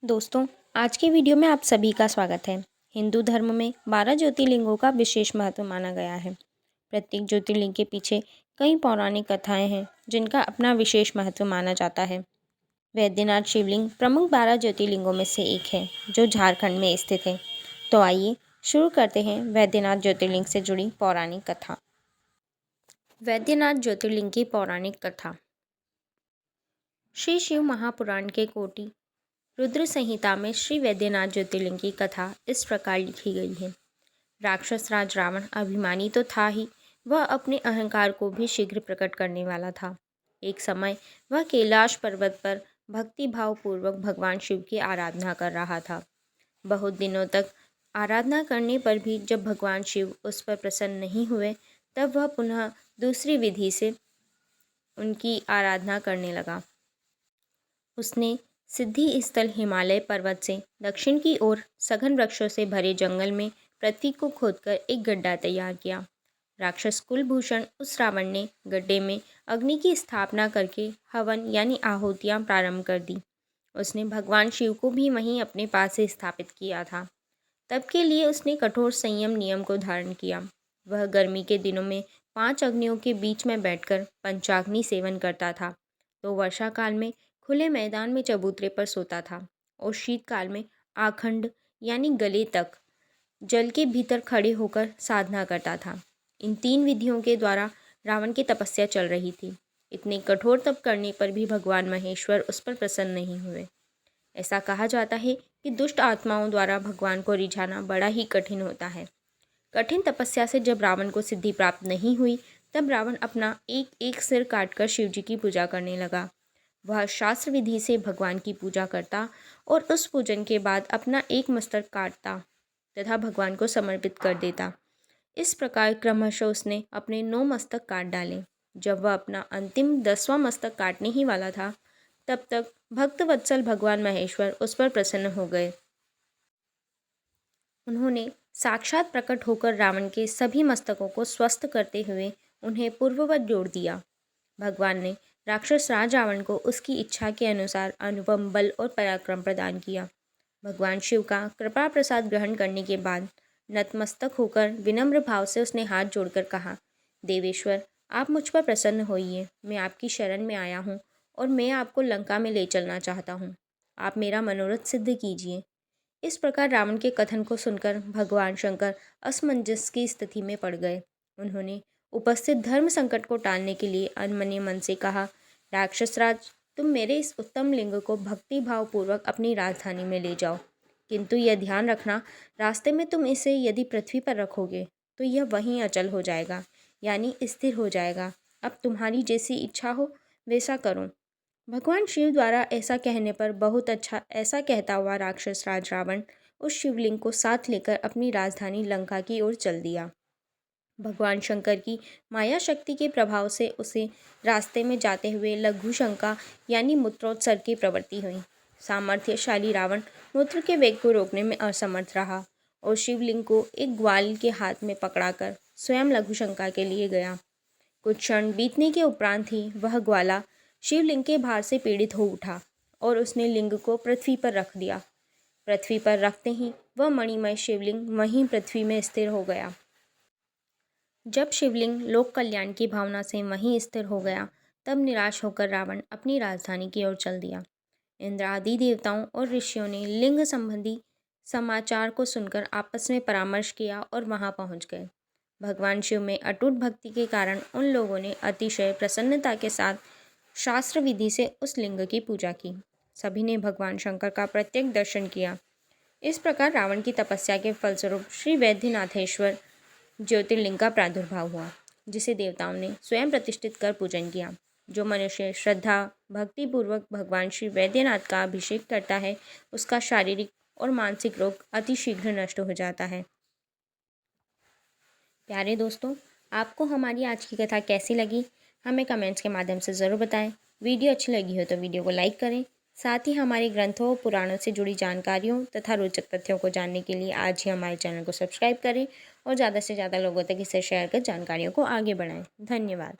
दोस्तों, आज की वीडियो में आप सभी का स्वागत है। हिंदू धर्म में 12 ज्योतिर्लिंगों का विशेष महत्व माना गया है। प्रत्येक ज्योतिर्लिंग के पीछे कई पौराणिक कथाएं हैं जिनका अपना विशेष महत्व माना जाता है। वैद्यनाथ शिवलिंग प्रमुख 12 ज्योतिर्लिंगों में से एक है जो झारखंड में स्थित है। तो आइए शुरू करते हैं वैद्यनाथ ज्योतिर्लिंग से जुड़ी पौराणिक कथा। वैद्यनाथ ज्योतिर्लिंग की पौराणिक कथा। श्री शिव महापुराण के कोटि रुद्र संहिता में श्री वैद्यनाथ ज्योतिर्लिंग की कथा इस प्रकार लिखी गई है। राक्षस राज रावण अभिमानी तो था ही, वह अपने अहंकार को भी शीघ्र प्रकट करने वाला था। एक समय वह कैलाश पर्वत पर भक्ति भाव पूर्वक भगवान शिव की आराधना कर रहा था। बहुत दिनों तक आराधना करने पर भी जब भगवान शिव उस पर प्रसन्न नहीं हुए, तब वह पुनः दूसरी विधि से उनकी आराधना करने लगा। उसने सिद्धि स्थल हिमालय पर्वत से दक्षिण की ओर सघन वृक्षों से भरे जंगल में पृथ्वी को खोदकर एक गड्ढा तैयार किया। राक्षस कुलभूषण उस रावण ने गड्ढे में अग्नि की स्थापना करके हवन यानी आहुतियां प्रारंभ कर दी। उसने भगवान शिव को भी वहीं अपने पास से स्थापित किया था। तब के लिए उसने कठोर संयम नियम को धारण किया। वह गर्मी के दिनों में 5 अग्नियों के बीच में बैठकर पंचाग्नि सेवन करता था, तो वर्षा काल में खुले मैदान में चबूतरे पर सोता था और शीतकाल में आखंड यानी गले तक जल के भीतर खड़े होकर साधना करता था। इन 3 विधियों के द्वारा रावण की तपस्या चल रही थी। इतने कठोर तप करने पर भी भगवान महेश्वर उस पर प्रसन्न नहीं हुए। ऐसा कहा जाता है कि दुष्ट आत्माओं द्वारा भगवान को रिझाना बड़ा ही कठिन होता है। कठिन तपस्या से जब रावण को सिद्धि प्राप्त नहीं हुई, तब रावण अपना एक एक सिर काटकर शिव जी की पूजा करने लगा। वह शास्त्र विधि से भगवान की पूजा करता और उस पूजन के बाद अपना एक मस्तक काटता तथा भगवान को समर्पित कर देता। इस प्रकार क्रमशः उसने अपने 9 मस्तक काट डाले। जब वह अपना अंतिम 10वां मस्तक काटने ही वाला था, तब तक भक्त वत्सल भगवान महेश्वर उस पर प्रसन्न हो गए। उन्होंने साक्षात प्रकट होकर रावण के सभी मस्तकों को स्वस्थ करते हुए उन्हें पूर्ववत जोड़ दिया। भगवान ने राक्षस राज रावण को उसकी इच्छा के अनुसार अनुपम बल और पराक्रम प्रदान किया। भगवान शिव का कृपा प्रसाद ग्रहण करने के बाद नतमस्तक होकर विनम्र भाव से उसने हाथ जोड़कर कहा, देवेश्वर, आप मुझ पर प्रसन्न होइए। मैं आपकी शरण में आया हूँ और मैं आपको लंका में ले चलना चाहता हूँ। आप मेरा मनोरथ सिद्ध कीजिए। इस प्रकार रावण के कथन को सुनकर भगवान शंकर असमंजस की स्थिति में पड़ गए। उन्होंने उपस्थित धर्म संकट को टालने के लिए अनमने मन से कहा, राक्षसराज, तुम मेरे इस उत्तम लिंग को भक्ति भाव पूर्वक अपनी राजधानी में ले जाओ, किंतु यह ध्यान रखना, रास्ते में तुम इसे यदि पृथ्वी पर रखोगे तो यह वहीं अचल हो जाएगा, यानी स्थिर हो जाएगा। अब तुम्हारी जैसी इच्छा हो वैसा करो। भगवान शिव द्वारा ऐसा कहने पर बहुत अच्छा ऐसा कहता हुआ राक्षस राज रावण उस शिवलिंग को साथ लेकर अपनी राजधानी लंका की ओर चल दिया। भगवान शंकर की माया शक्ति के प्रभाव से उसे रास्ते में जाते हुए लघु शंका यानी मूत्रोत्सर्ग की प्रवृत्ति हुई। सामर्थ्यशाली रावण मूत्र के वेग को रोकने में असमर्थ रहा और शिवलिंग को एक ग्वाल के हाथ में पकड़ाकर स्वयं लघु शंका के लिए गया। कुछ क्षण बीतने के उपरांत ही वह ग्वाला शिवलिंग के भार से पीड़ित हो उठा और उसने लिंग को पृथ्वी पर रख दिया। पृथ्वी पर रखते ही वह मणिमय शिवलिंग वहीं पृथ्वी में स्थिर हो गया। जब शिवलिंग लोक कल्याण की भावना से वहीं स्थिर हो गया, तब निराश होकर रावण अपनी राजधानी की ओर चल दिया। इंद्र आदि देवताओं और ऋषियों ने लिंग संबंधी समाचार को सुनकर आपस में परामर्श किया और वहां पहुंच गए। भगवान शिव में अटूट भक्ति के कारण उन लोगों ने अतिशय प्रसन्नता के साथ शास्त्र विधि से उस लिंग की पूजा की। सभी ने भगवान शंकर का प्रत्यक्ष दर्शन किया। इस प्रकार रावण की तपस्या के फलस्वरूप श्री वैद्यनाथेश्वर ज्योतिर्लिंग का प्रादुर्भाव हुआ, जिसे देवताओं ने स्वयं प्रतिष्ठित कर पूजन किया। जो मनुष्य श्रद्धा भक्ति पूर्वक भगवान श्री वैद्यनाथ का अभिषेक करता है, उसका शारीरिक और मानसिक रोग अतिशीघ्र नष्ट हो जाता है। प्यारे दोस्तों, आपको हमारी आज की कथा कैसी लगी, हमें कमेंट्स के माध्यम से ज़रूर बताएं। वीडियो अच्छी लगी हो तो वीडियो को लाइक करें। साथ ही हमारे ग्रंथों पुराणों से जुड़ी जानकारियों तथा रोचक तथ्यों को जानने के लिए आज ही हमारे चैनल को सब्सक्राइब करें और ज़्यादा से ज़्यादा लोगों तक इसे शेयर कर जानकारियों को आगे बढ़ाएं। धन्यवाद।